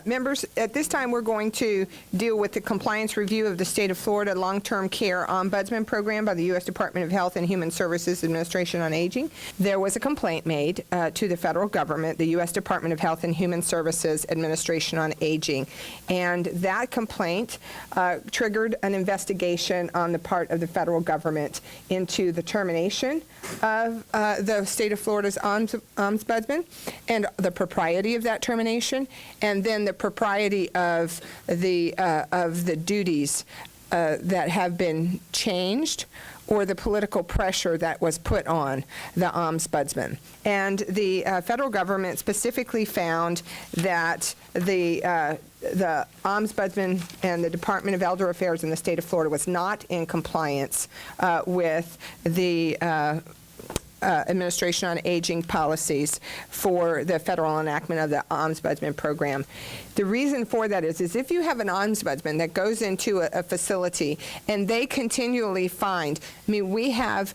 Members, at this time we're going to deal with the compliance review of the State of Florida Long-Term Care Ombudsman Program by the U.S. Department of Health and Human Services Administration on Aging. There was a complaint made to the federal government, the U.S. Department of Health and Human Services Administration on Aging, and that complaint triggered an investigation on the part of the federal government into the termination of the State of Florida's Ombudsman and the propriety of that termination, and then the propriety of the duties that have been changed, or the political pressure that was put on the Ombudsman. And the federal government specifically found that the Ombudsman and the Department of Elder Affairs in the State of Florida was not in compliance with the Administration on Aging policies for the federal enactment of the Ombudsman program. The reason for that is if you have an Ombudsman that goes into a facility and they continually find, we have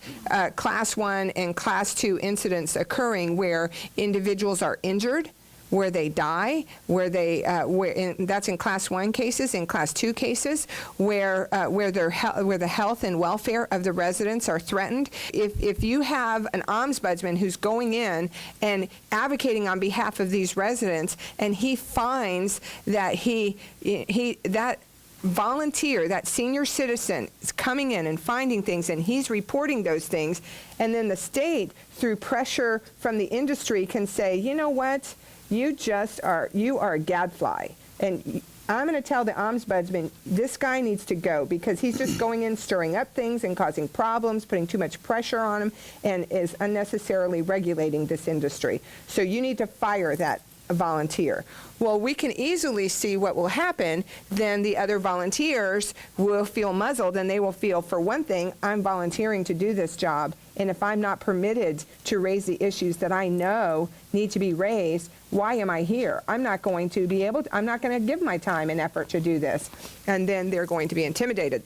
Class 1 and Class 2 incidents occurring where individuals are injured, where they die, that's in Class 1 cases, in Class 2 cases, where the health and welfare of the residents are threatened. If you have an ombudsman who's going in and advocating on behalf of these residents, and he finds that that volunteer, that senior citizen, is coming in and finding things, and he's reporting those things, and then the state, through pressure from the industry, can say, you know what? You are a gadfly, and I'm going to tell the ombudsman this guy needs to go because he's just going in, stirring up things and causing problems, putting too much pressure on him, and is unnecessarily regulating this industry. So you need to fire that volunteer. Well, we can easily see what will happen. Then the other volunteers will feel muzzled, and they will feel, for one thing, I'm volunteering to do this job, and if I'm not permitted to raise the issues that I know need to be raised, why am I here? I'm not going to give my time and effort to do this. And then they're going to be intimidated.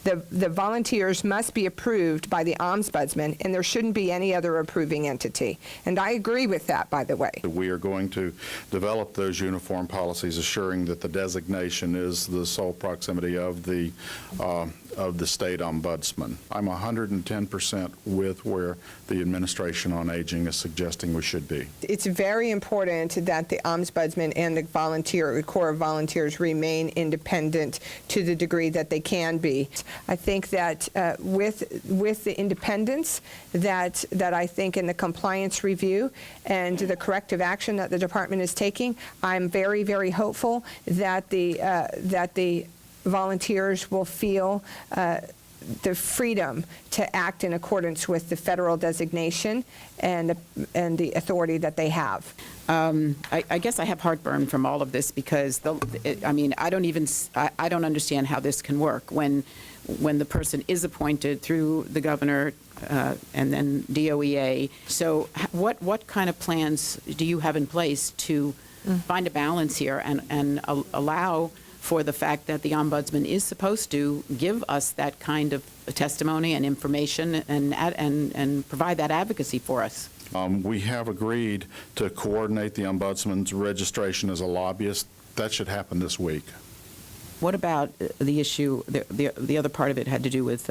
The volunteers must be approved by the ombudsman, and there shouldn't be any other approving entity. And I agree with that, by the way. We are going to develop those uniform policies assuring that the designation is the sole proximity of the state ombudsman. I'm 110% with where the Administration on Aging is suggesting we should be. It's very important that the ombudsman and the Corps of Volunteers remain independent to the degree that they can be. I think that with the independence that I think in the compliance review and the corrective action that the department is taking, I'm very, very hopeful that the volunteers will feel the freedom to act in accordance with the federal designation and the authority that they have. I guess I have heartburn from all of this because I don't understand how this can work when the person is appointed through the governor and then DOEA. So what kind of plans do you have in place to find a balance here and allow for the fact that the ombudsman is supposed to give us that kind of testimony and information and provide that advocacy for us? We have agreed to coordinate the ombudsman's registration as a lobbyist. That should happen this week. What about the issue, the other part of it had to do with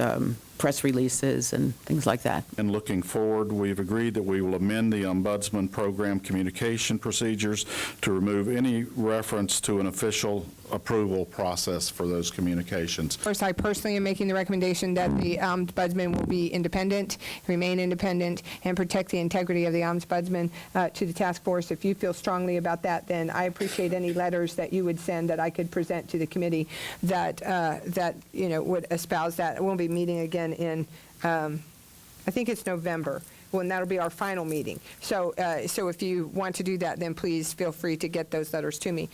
press releases and things like that? And looking forward, we've agreed that we will amend the Ombudsman Program communication procedures to remove any reference to an official approval process for those communications. Of course, I personally am making the recommendation that the Ombudsman will be independent, remain independent, and protect the integrity of the Ombudsman to the task force. If you feel strongly about that, then I appreciate any letters that you would send that I could present to the committee that would espouse that. We'll be meeting again in, I think it's November, when that'll be our final meeting. So if you want to do that, then please feel free to get those letters to me.